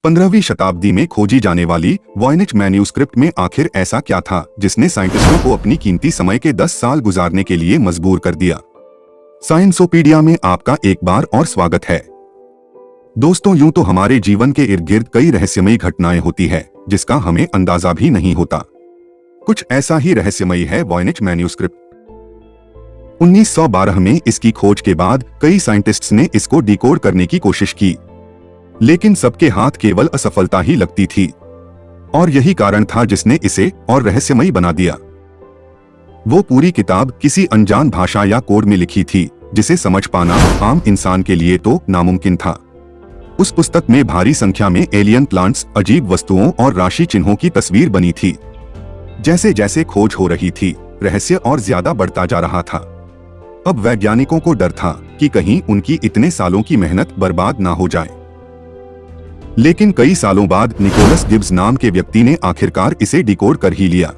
15वीं शताब्दी में खोजी जाने वाली वॉयनिच मैन्यूस्क्रिप्ट में आखिर ऐसा क्या था जिसने साइंटिस्टों को अपनी कीमती समय के 10 साल गुजारने के लिए मजबूर कर दिया। साइंसोपीडिया में आपका एक बार और स्वागत है। दोस्तों, यूं तो हमारे जीवन के इर्द गिर्द कई रहस्यमयी घटनाएं होती है जिसका हमें अंदाजा भी नहीं होता। कुछ ऐसा ही रहस्यमयी है वॉयनिच मैन्यूस्क्रिप्ट। 1912 में इसकी खोज के बाद कई साइंटिस्ट्स ने इसको डिकोड करने की कोशिश की, लेकिन सबके हाथ केवल असफलता ही लगती थी और यही कारण था जिसने इसे और रहस्यमयी बना दिया। वो पूरी किताब किसी अनजान भाषा या कोड में लिखी थी जिसे समझ पाना आम इंसान के लिए तो नामुमकिन था। उस पुस्तक में भारी संख्या में एलियन प्लांट्स, अजीब वस्तुओं और राशि चिन्हों की तस्वीर बनी थी। जैसे जैसे खोज हो रही थी, रहस्य और ज्यादा बढ़ता जा रहा था। अब वैज्ञानिकों को डर था कि कहीं उनकी इतने सालों की मेहनत बर्बाद ना हो जाए। लेकिन कई सालों बाद निकोलस गिब्स नाम के व्यक्ति ने आखिरकार इसे डिकोड कर ही लिया।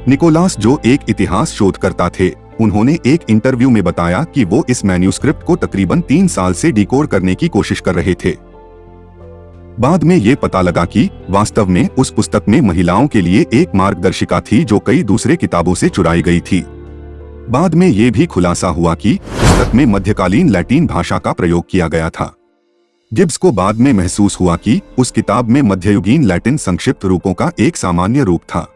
निकोलस, जो एक इतिहास शोधकर्ता थे, उन्होंने एक इंटरव्यू में बताया कि वो इस मैन्यूस्क्रिप्ट को तकरीबन 3 साल से डिकोड करने की कोशिश कर रहे थे। बाद में ये पता लगा कि वास्तव में उस पुस्तक में महिलाओं के लिए एक मार्गदर्शिका थी जो कई दूसरे किताबों से चुराई गई थी। बाद में ये भी खुलासा हुआ कि पुस्तक में मध्यकालीन लैटिन भाषा का प्रयोग किया गया था। गिब्स को बाद में महसूस हुआ कि उस किताब में मध्ययुगीन लैटिन संक्षिप्त रूपों का एक सामान्य रूप था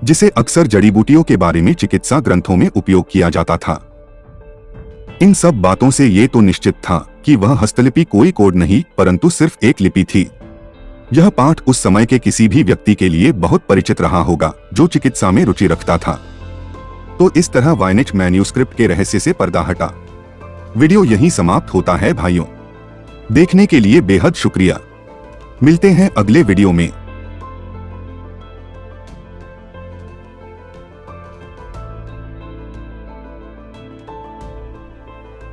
जिसे अक्सर जड़ी बूटियों के बारे में चिकित्सा ग्रंथों में उपयोग किया जाता था। इन सब बातों से ये तो निश्चित था कि वह हस्तलिपि कोई कोड नहीं परंतु सिर्फ एक लिपि थी। यह पाठ उस समय के किसी भी व्यक्ति के लिए बहुत परिचित रहा होगा जो चिकित्सा में रुचि रखता था। तो इस तरह वॉयनिच मैन्यूस्क्रिप्ट के रहस्य से पर्दा हटा। वीडियो यहीं समाप्त होता है भाइयों। देखने के लिए बेहद शुक्रिया। मिलते हैं अगले वीडियो में।